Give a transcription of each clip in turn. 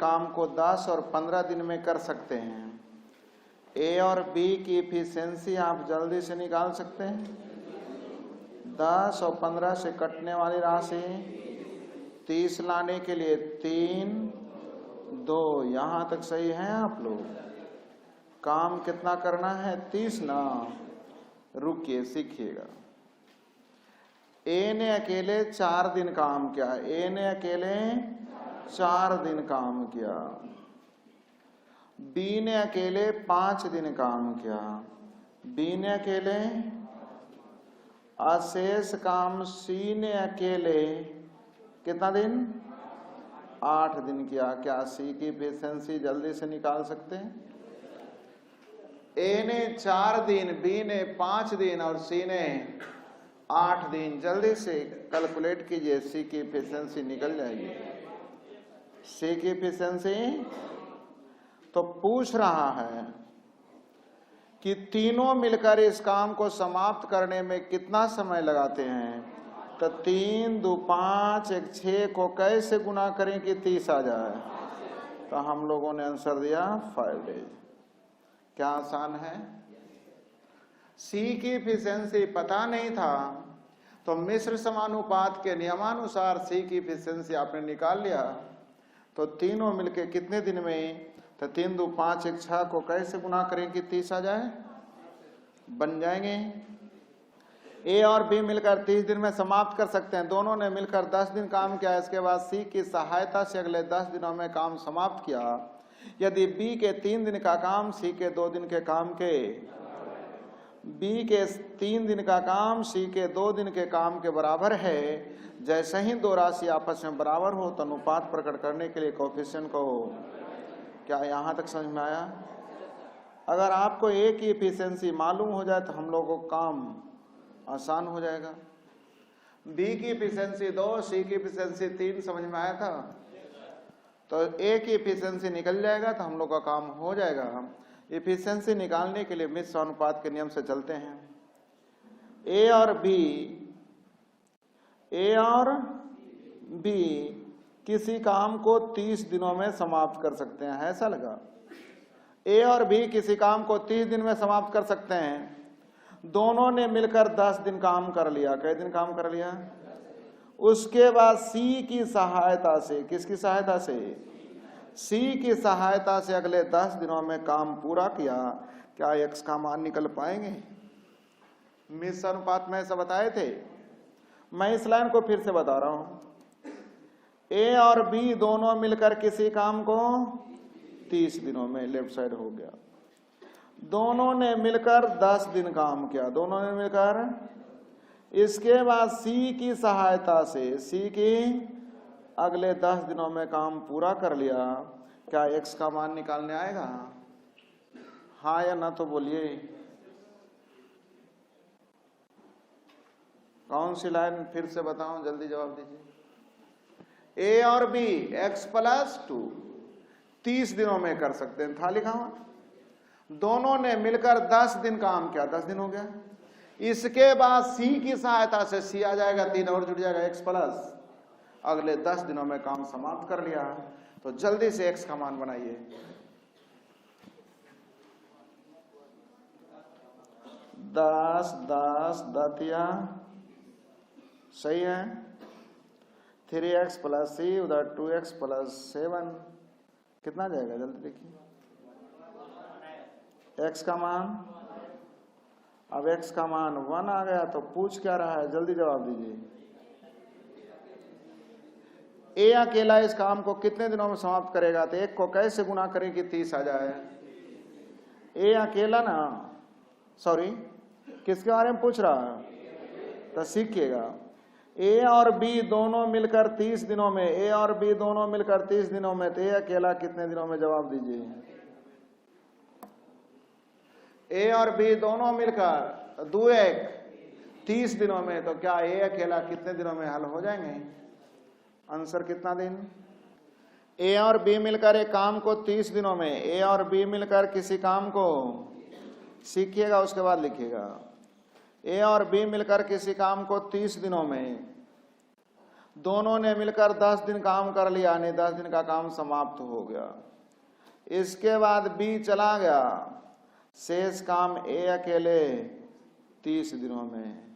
काम को 10 और 15 दिन में कर सकते हैं। ए और बी की इफिशियंसी आप जल्दी से निकाल सकते हैं। 10 और 15 से कटने वाली राशि 30 लाने के लिए 3, 2, यहां तक सही है आप लोग? काम कितना करना है? 30 ना। रुकिए, सीखिएगा। ए ने अकेले 4 दिन काम किया। ए ने अकेले 4 दिन काम किया। बी ने अकेले 5 दिन काम किया। बी ने अकेले। अशेष काम सी ने अकेले कितना दिन? 8 दिन किया। क्या सी की एफिशिएंसी जल्दी से निकाल सकते हैं? ए ने 4 दिन, बी ने 5 दिन और सी ने 8 दिन। जल्दी से कैलकुलेट कीजिए, सी की एफिशिएंसी निकल जाएगी। सी की एफिशिएंसी तो पूछ रहा है कि तीनों मिलकर इस काम को समाप्त करने में कितना समय लगाते हैं। तो 3, 2, 5, 1, 6 को कैसे गुना करें कि 30 आ जाए? तो हम लोगों ने आंसर दिया 5 डेज। क्या आसान है? सी की एफिशिएंसी पता नहीं था तो मिश्र समानुपात के नियमानुसार सी की एफिशिएंसी आपने निकाल लिया। तो तीनों मिलके कितने दिन में? तो 3, 2, 5, 1, 6 को कैसे गुना करें कि 30 आ जाए? बन जाएंगे। ए और बी मिलकर 30 दिन में समाप्त कर सकते हैं। दोनों ने मिलकर 10 दिन काम किया। इसके बाद सी की सहायता से अगले 10 दिनों में काम समाप्त किया। यदि बी के 3 दिन का काम सी के 2 दिन के काम के, बी के 3 दिन का काम सी के 2 दिन के काम के बराबर है। जैसे ही दो राशि आपस में बराबर हो तो अनुपात प्रकट करने के लिए कोएफिशिएंट को, क्या यहां तक समझ में आया? अगर आपको ए की एफिशिएंसी मालूम हो जाए तो हम लोगों को काम आसान हो जाएगा। बी की एफिशिएंसी 2, सी की एफिशिएंसी 3 समझ में आया था? तो ए की एफिशिएंसी निकल जाएगा तो हम लोग का काम हो जाएगा। एफिशिएंसी निकालने के लिए मिश्र अनुपात के नियम से चलते हैं। ए और बी किसी काम को 30 दिनों में समाप्त कर सकते हैं। ऐसा लगा? ए और बी किसी काम को 30 दिन में समाप्त कर सकते हैं। दोनों ने मिलकर 10 दिन काम कर लिया। कई दिन काम कर लिया? उसके बाद सी की सहायता से, किसकी सहायता से? सी की सहायता से अगले 10 दिनों में काम पूरा किया। क्या एक्स का मान निकल पाएंगे? मिश्र अनुपात में ऐसा बताए थे। मैं इस लाइन को फिर से बता रहा हूं। ए और बी दोनों मिलकर किसी काम को 30 दिनों में, लेफ्ट साइड हो गया। दोनों ने मिलकर 10 दिन काम किया। दोनों ने मिलकर। इसके बाद सी की सहायता से, सी की अगले 10 दिनों में काम पूरा कर लिया। क्या एक्स का मान निकालने आएगा? हाँ या ना तो बोलिए। कौन सी लाइन फिर से बताऊं? जल्दी जवाब दीजिए। ए और बी x + 2 30 दिनों में कर सकते हैं। था लिखा हुआ। दोनों ने मिलकर 10 दिन काम किया। 10 दिन हो गया। इसके बाद सी की सहायता से सी आ जाएगा, 3 और जुड़ जाएगा, x प्लस। अगले 10 दिनों में काम समाप्त कर लिया। तो जल्दी से x का मान बनाइए। 10, 10 दतिया सही है। 3x + c उधर 2x + 7 कितना जाएगा? जल्दी देखिए। x का मान, अब x का मान 1 आ गया। तो पूछ क्या रहा है? जल्दी जवाब दीजिए। ए अकेला इस काम को कितने दिनों में समाप्त करेगा? तो एक को कैसे गुना करें कि 30 आ जाए? ए अकेला ना, सॉरी किसके बारे में पूछ रहा है? तो सीखिएगा। ए और बी दोनों मिलकर 30 दिनों में, ए और बी दोनों मिलकर 30 दिनों में, तो ए अकेला कितने दिनों में? जवाब दीजिए। ए और बी दोनों मिलकर 2 1 30 दिनों में, तो क्या ए अकेला कितने दिनों में हल हो जाएंगे? आंसर कितना दिन? ए और बी मिलकर एक काम को 30 दिनों में, ए और बी मिलकर किसी काम को, सीखिएगा उसके बाद लिखिएगा। ए और बी मिलकर किसी काम को 30 दिनों में, दोनों ने मिलकर 10 दिन काम कर लिया, यानी 10 दिन का काम समाप्त हो गया। इसके बाद बी चला गया, शेष काम ए अकेले 30 दिनों में।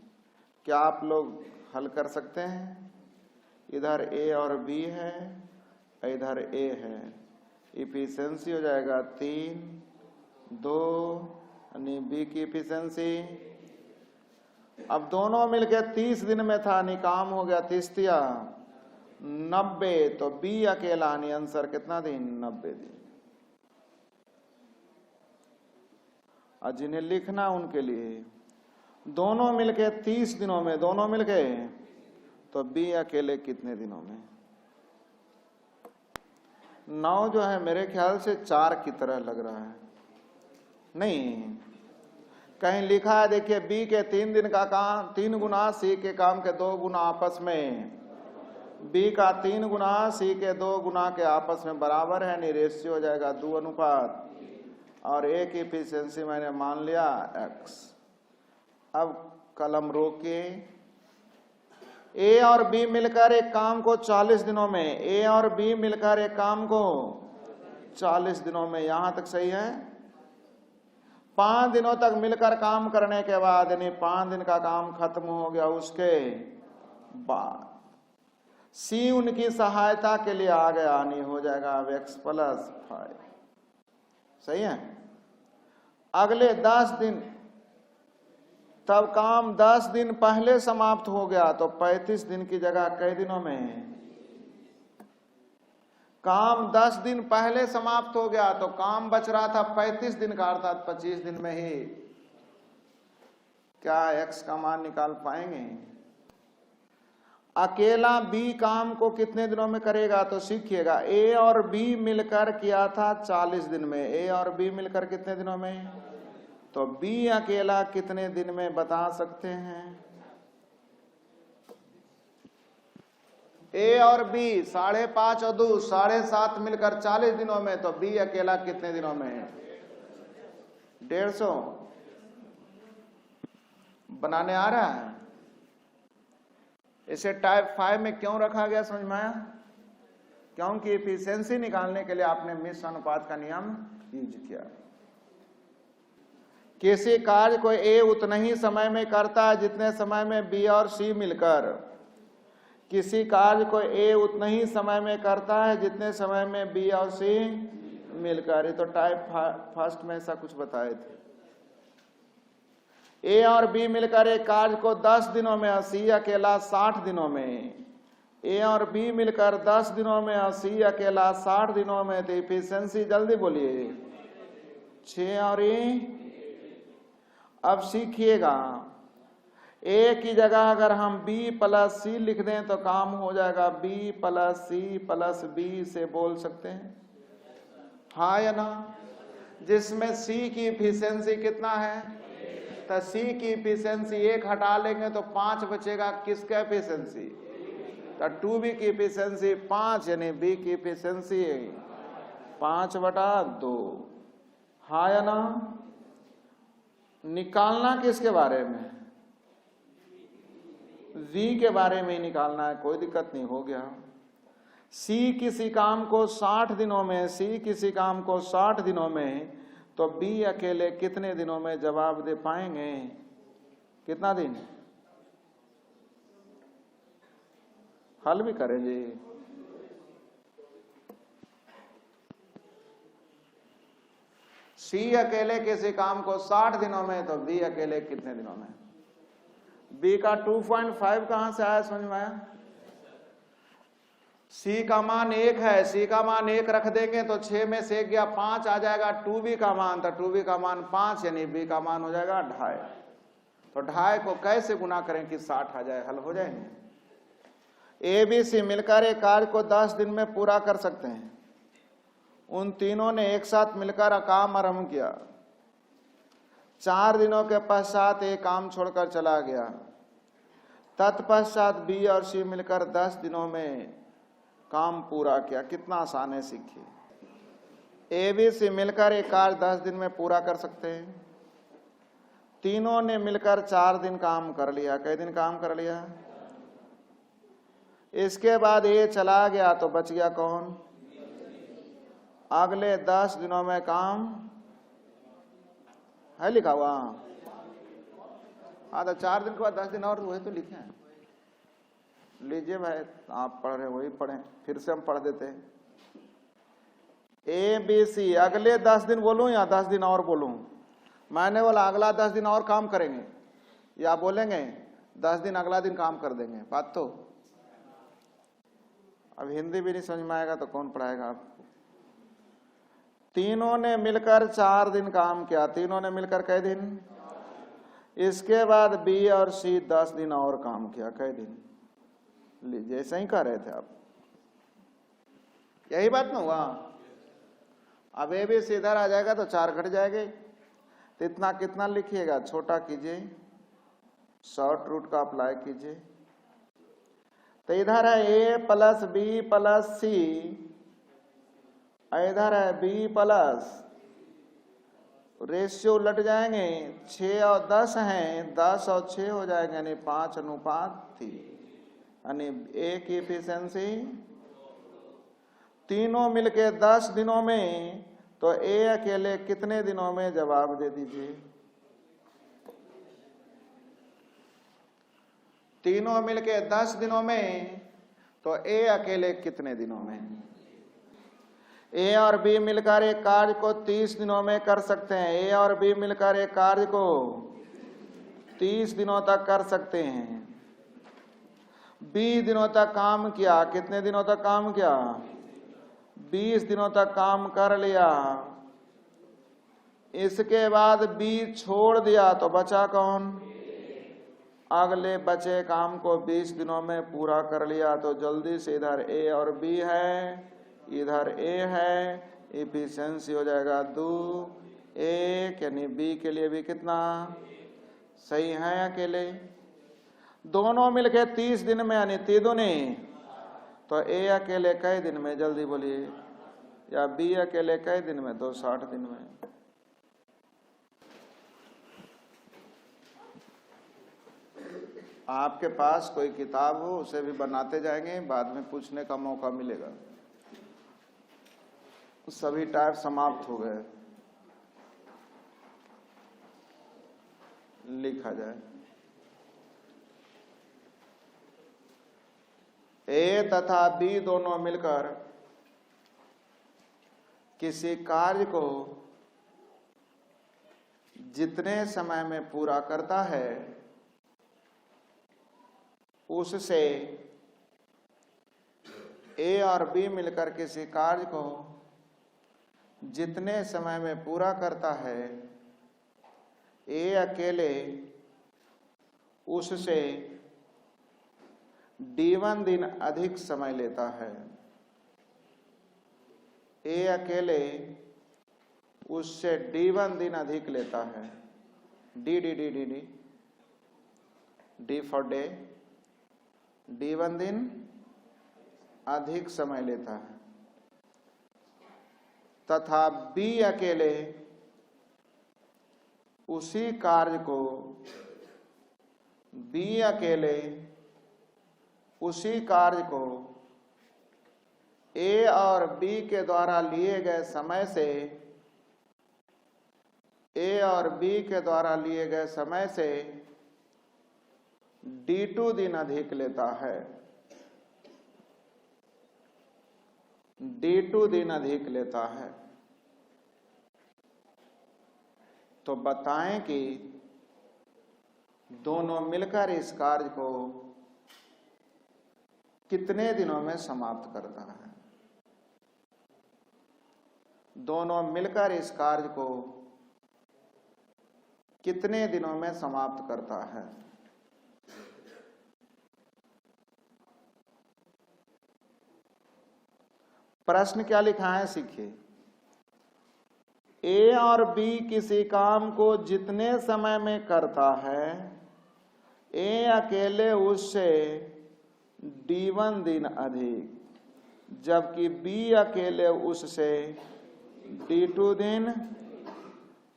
क्या आप लोग हल कर सकते हैं? इधर ए और बी है, इधर ए है, इफिशिएंसी हो जाएगा 3, 2, यानी बी की इफिशिएंसी। अब दोनों मिलकर 30 दिन में था, यानी काम हो गया 30 तिया 90, तो बी अकेला, यानी आंसर कितना दिन? 90 दिन। और जिन्हें लिखना उनके लिए दोनों मिलके 30 दिनों में, दोनों मिलके, तो बी अकेले कितने दिनों में? 9 जो है मेरे ख्याल से 4 की तरह लग रहा है, नहीं कहीं लिखा है, देखिए बी के 3 दिन का काम 3 गुना सी के काम के 2 गुना आपस में, बी का 3 गुना सी के 2 गुना के आपस में बराबर है, नहीं रेशियो हो जाएगा 2 अनुपात, और ए की इफिशिएंसी मैंने मान लिया x। अब कलम रोके, ए और बी मिलकर एक काम को 40 दिनों में, ए और बी मिलकर एक काम को 40 दिनों में, यहां तक सही है। 5 दिनों तक मिलकर काम करने के बाद, यानी 5 दिन का काम खत्म हो गया, उसके बाद सी उनकी सहायता के लिए आ गया, यानी हो जाएगा x + 5, सही है। अगले 10 दिन, तब काम 10 दिन पहले समाप्त हो गया, तो 35 दिन की जगह कई दिनों में? काम 10 दिन पहले समाप्त हो गया, तो काम बच रहा था 35 दिन का, अर्थात 25 दिन में ही। क्या x का मान निकाल पाएंगे? अकेला बी काम को कितने दिनों में करेगा? तो सीखिएगा, ए और बी मिलकर किया था 40 दिन में, ए और बी मिलकर कितने दिनों में? तो बी अकेला कितने दिन में बता सकते हैं? ए और बी 5.5 और 2 7.5 मिलकर 40 दिनों में, तो बी अकेला कितने दिनों में? 150 बनाने आ रहा है। इसे टाइप 5 में क्यों रखा गया समझ में आया? क्योंकि एफिशिएंसी निकालने के लिए आपने मिश्र अनुपात का नियम यूज किया। किसी कार्य को ए उतना ही समय में करता है जितने समय में बी और सी मिलकर, किसी कार्य को ए उतना ही समय में करता है जितने समय में बी और सी मिलकर। ये तो टाइप फर्स्ट में ऐसा कुछ बताए थे। ए और बी मिलकर एक कार्य को 10 दिनों में, और सी अकेला 60 दिनों में। ए और बी मिलकर 10 दिनों में, और सी अकेला 60 दिनों में। तो एफिशिएंसी जल्दी बोलिए 6 और ए। अब सीखिएगा, ए की जगह अगर हम बी प्लस सी लिख दें तो काम हो जाएगा B plus C plus B से बोल सकते हैं, हाँ या ना? जिसमें सी की एफिशिएंसी कितना है? तो सी की एफिशिएंसी 1 हटा लेंगे तो 5 बचेगा। किसका एफिशिएंसी? तो 2b की एफिशिएंसी 5, यानी बी की एफिशिएंसी 5/2, हाँ या ना? निकालना किसके बारे में? v के बारे में ही निकालना है, कोई दिक्कत नहीं, हो गया। सी किसी काम को 60 दिनों में, सी किसी काम को 60 दिनों में, तो बी अकेले कितने दिनों में जवाब दे पाएंगे? कितना दिन? हल भी करें जी। सी अकेले किसी काम को 60 दिनों में, तो बी अकेले कितने दिनों में? बी का 2.5 कहां से आया समझ में आया? सी का मान 1 है, सी का मान 1 रख देंगे तो 6 में से 1 गया 5 आ जाएगा 2b का मान, तो 2b का मान 5, यानी b का मान हो जाएगा 2.5। तो 2.5 को कैसे गुना करें कि 60 आ जाए? हल हो जाएंगे। ए बी सी मिलकर एक कार्य को 10 दिन में पूरा कर सकते हैं। उन तीनों ने एक साथ मिलकर काम आरंभ किया। 4 दिनों के पश्चात एक काम छोड़कर चला गया। तत्पश्चात बी और सी मिलकर 10 दिनों में काम पूरा किया। कितना आसान है, सीखिए। ए बी सी मिलकर एक कार्य 10 दिन में पूरा कर सकते हैं। तीनों ने मिलकर 4 दिन काम कर लिया। कई दिन काम कर लिया? इसके बाद ए चला गया तो बच गया कौन? अगले 10 दिनों में काम है लिखा हुआ। हाँ तो 4 दिन के बाद 10 दिन और हुए तो लिखे हैं। लीजिए भाई, आप पढ़ रहे वही पढ़ें, फिर से हम पढ़ देते हैं। ए बी सी, अगले 10 दिन बोलूं या 10 दिन और बोलूं? मैंने बोला अगला 10 दिन और काम करेंगे, या बोलेंगे 10 दिन अगला दिन काम कर देंगे। बात तो अब हिंदी भी नहीं समझ में आएगा तो कौन पढ़ाएगा आपको? तीनों ने मिलकर 4 दिन काम किया। तीनों ने मिलकर कई दिन? इसके बाद बी और सी 10 दिन और काम किया। कई दिन? लीजिए, ऐसा ही कह रहे थे आप, यही बात ना हुआ। अब ए बी सी इधर आ जाएगा तो 4 घट जाएंगे, तो इतना कितना लिखिएगा? छोटा कीजिए, शॉर्ट रूट का अप्लाई कीजिए। तो इधर है ए प्लस बी प्लस सी, इधर है बी प्लस, रेशियो उलट जाएंगे, 6 और 10 हैं, 10 और 6 हो जाएंगे, यानी 5:3, यानी ए की एफिशिएंसी। तीनों मिलके 10 दिनों में, तो ए अकेले कितने दिनों में? जवाब दे दीजिए। तीनों मिलके 10 दिनों में, तो ए अकेले कितने दिनों में? ए और बी मिलकर एक कार्य को 30 दिनों में कर सकते हैं। ए और बी मिलकर एक कार्य को 30 दिनों तक कर सकते हैं। 20 दिनों तक काम किया। कितने दिनों तक काम किया? 20 दिनों तक काम कर लिया। इसके बाद बी छोड़ दिया तो बचा कौन? अगले बचे काम को 20 दिनों में पूरा कर लिया। तो जल्दी से इधर ए और बी है, इधर ए है, एफिशिएंसी हो जाएगा 2, 1, यानी बी के लिए भी कितना सही है? अकेले। दोनों मिलके 30 दिन में, यानी 3 दूनी, तो ए अकेले कई दिन में? जल्दी बोलिए। या बी अकेले कई दिन में? 260 दिन में। आपके पास कोई किताब हो उसे भी बनाते जाएंगे, बाद में पूछने का मौका मिलेगा। सभी टाइप समाप्त हो गए, लिखा जाए। ए तथा बी दोनों मिलकर किसी कार्य को जितने समय में पूरा करता है, उससे ए और बी मिलकर किसी कार्य को जितने समय में पूरा करता है, ए अकेले उससे D1 दिन अधिक समय लेता है। ए अकेले उससे D1 दिन अधिक लेता है। डी फॉर डे, D1 दिन अधिक समय लेता है। तथा बी अकेले उसी कार्य को, बी अकेले उसी कार्य को ए और बी के द्वारा लिए गए समय से, ए और बी के द्वारा लिए गए समय से D2 दिन अधिक लेता है। D2 दिन अधिक लेता है। तो बताएं कि दोनों मिलकर इस कार्य को कितने दिनों में समाप्त करता है? दोनों मिलकर इस कार्य को कितने दिनों में समाप्त करता है? प्रश्न क्या लिखा है सीखिए। ए और बी किसी काम को जितने समय में करता है, ए अकेले उससे D1 दिन अधिक, जबकि बी अकेले उससे D2 दिन।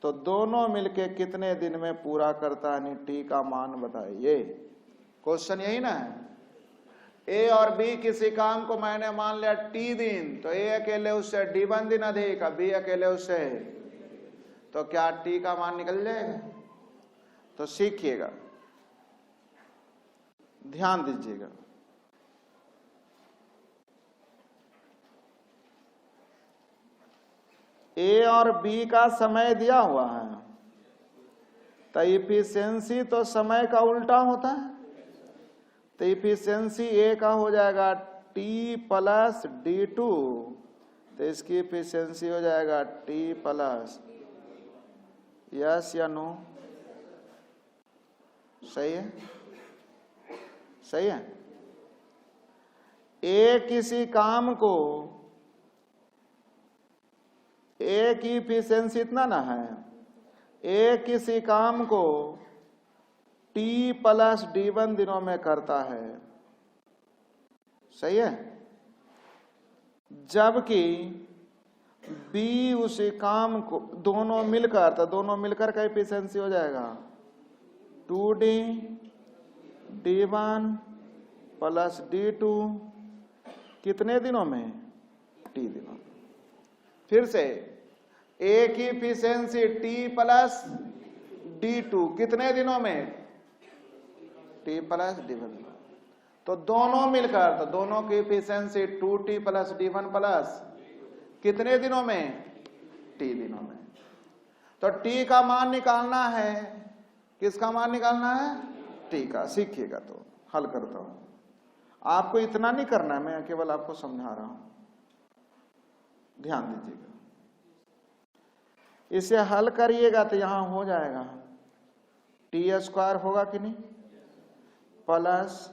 तो दोनों मिलके कितने दिन में पूरा करता है? टी का मान बताइए। क्वेश्चन यही ना है। ए और बी किसी काम को मैंने मान लिया टी दिन, तो ए अकेले उससे D1 दिन अधिक, बी अकेले उससे, तो क्या टी का मान निकल जाएगा? तो सीखिएगा, ध्यान दीजिएगा। ए और बी का समय दिया हुआ है, तो इफिशियंसी तो समय का उल्टा होता है, तो इफिशियंसी ए का हो जाएगा टी प्लस D2, तो इसकी इफिशियंसी हो जाएगा टी प्लस, यस या नो? सही है, सही है। ए किसी काम को, ए की इफिशियंसी इतना ना है, ए किसी काम को टी प्लस D1 दिनों में करता है, सही है, जबकि बी उसी काम को दोनों मिलकर, तो दोनों मिलकर का इफिशियंसी हो जाएगा 2D D1 प्लस D2 कितने दिनों में? टी दिनों में। फिर से ए की इफिशियंसी टी प्लस D2 कितने दिनों में? टी प्लस D1, तो दोनों मिलकर, तो दोनों की efficiency 2T plus D1 plus कितने दिनों में? टी दिनों में। तो टी का मान निकालना है, किसका मान निकालना है? टी का। सीखिएगा, तो हल करता हूं, आपको इतना नहीं करना है, मैं केवल आपको समझा रहा हूं, ध्यान दीजिएगा। इसे हल करिएगा तो यहां हो जाएगा टी स्क्वायर होगा कि नहीं, plus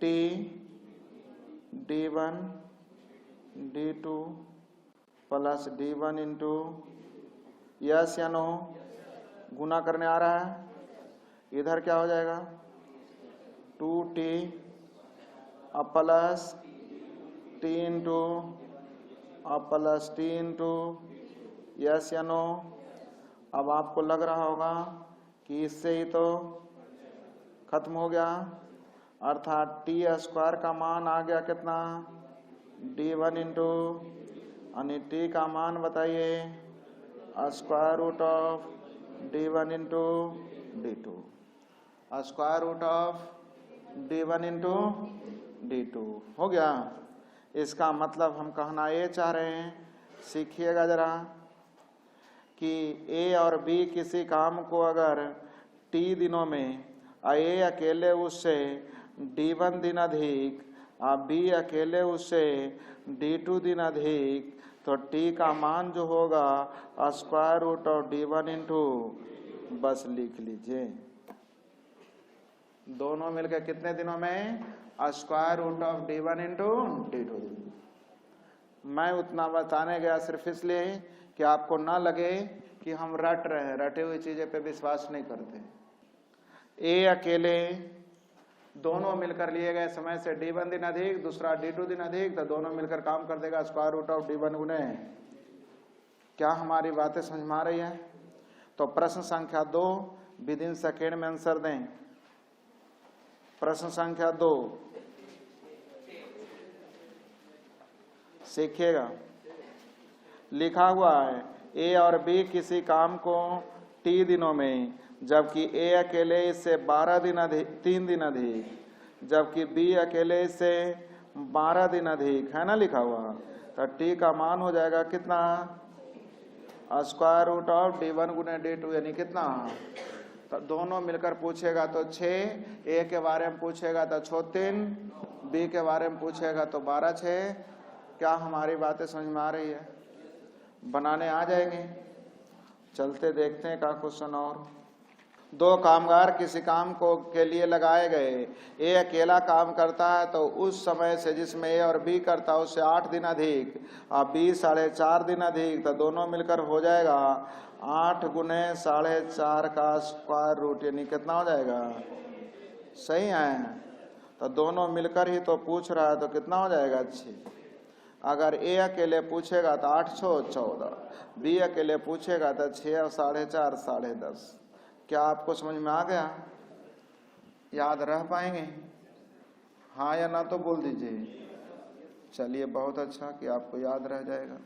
T D1 D2 plus D1 into, yes या नो? गुना करने आ रहा है, इधर क्या हो जाएगा 2T plus T into plus T into, yes या नो? अब आपको लग रहा होगा कि इससे ही तो खत्म हो गया, अर्थात टी स्क्वायर का मान आ गया कितना? D1 इंटू, यानी टी का मान बताइए square root of D1 into D2, square root of D1 into D2 हो गया। इसका मतलब हम कहना ये चाह रहे हैं, सीखिएगा जरा, कि ए और बी किसी काम को अगर टी दिनों में ए अकेले उससे D1 दिन अधिक और बी अकेले उससे D2 दिन अधिक, तो टी का मान जो होगा square root of D1 into, बस लिख लीजिए, दोनों मिलकर कितने दिनों में? Square root of D1 into D2। मैं उतना बताने गया सिर्फ इसलिए कि आपको ना लगे कि हम रट रहे हैं, रटे हुई चीजें पे विश्वास नहीं करते। ए अकेले दोनों मिलकर लिए गए समय से D1 दिन अधिक, दूसरा D2 दिन अधिक, तो दोनों मिलकर काम कर देगा स्क्वायर रूट ऑफ D1 गुने। क्या हमारी बातें समझ में आ रही है? तो प्रश्न संख्या 2 विद इन सेकेंड में आंसर दें। प्रश्न संख्या 2 सीखिएगा, लिखा हुआ है ए और बी किसी काम को टी दिनों में, जबकि ए अकेले इससे 12 दिन अधिक, 3 दिन अधिक, जबकि बी अकेले इससे 12 दिन अधिक, है ना लिखा हुआ, तो टी का मान हो जाएगा कितना? स्क्वायर रूट ऑफ D1 गुने D2, यानी कितना? तो दोनों मिलकर पूछेगा तो 6, ए के बारे में पूछेगा तो 6 3, बी के बारे में पूछेगा तो 12 6। क्या हमारी बातें समझ में आ रही है? बनाने आ जाएंगे। चलते देखते हैं का क्वेश्चन और। 2 कामगार किसी काम को के लिए लगाए गए, ए अकेला काम करता है तो उस समय से जिसमें ए और बी करता है उससे 8 दिन अधिक और बी 4.5 दिन अधिक, तो दोनों मिलकर हो जाएगा 8 गुने 4.5 का स्क्वायर रूट, यानी कितना हो जाएगा? सही है, तो दोनों मिलकर ही तो पूछ रहा है, तो कितना हो जाएगा? 6। अगर ए अकेले पूछेगा तो 8 6 14, बी अकेले पूछेगा तो 6 और 4.5 10.5। क्या आपको समझ में आ गया? याद रह पाएंगे? हाँ या ना तो बोल दीजिए। चलिए बहुत अच्छा कि आपको याद रह जाएगा।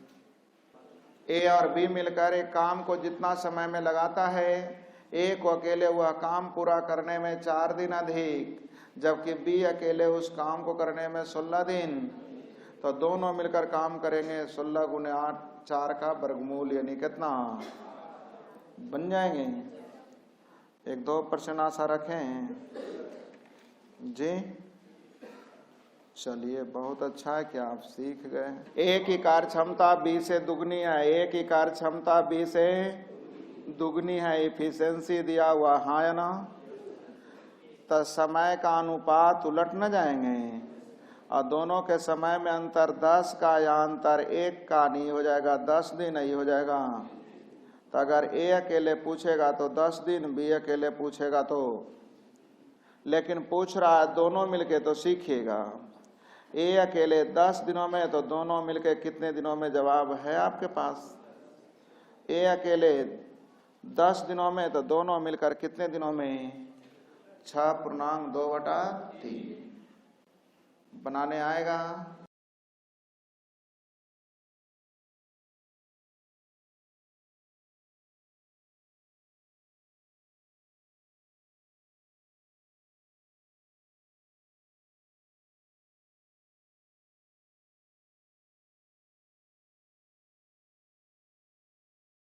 ए और बी मिलकर एक काम को जितना समय में लगाता है, ए को अकेले वह काम पूरा करने में 4 दिन अधिक, जबकि बी अकेले उस काम को करने में 16 दिन। तो दोनों मिलकर काम करेंगे 16 गुने 8, 4 का वर्गमूल, यानी कितना बन जाएंगे। 1-2 प्रश्न आशा रखें जी। चलिए बहुत अच्छा है कि आप सीख गए। ए की कार्य क्षमता बी से दुगनी है, ए की कार्य क्षमता बी से दुगनी है, एफिशिएंसी दिया हुआ, हाँ या ना। तो समय का अनुपात उलट न जाएंगे और दोनों के समय में अंतर 10 का या अंतर 1 का नहीं हो जाएगा, 10 दिन नहीं हो जाएगा। तो अगर ए अकेले पूछेगा तो 10 दिन, बी अकेले पूछेगा तो, लेकिन पूछ रहा है दोनों मिलके तो सीखिएगा। ए अकेले 10 दिनों में तो दोनों मिलके कितने दिनों में, जवाब है आपके पास। ए अकेले 10 दिनों में तो दोनों मिलकर कितने दिनों में, 6.2/3 बनाने आएगा।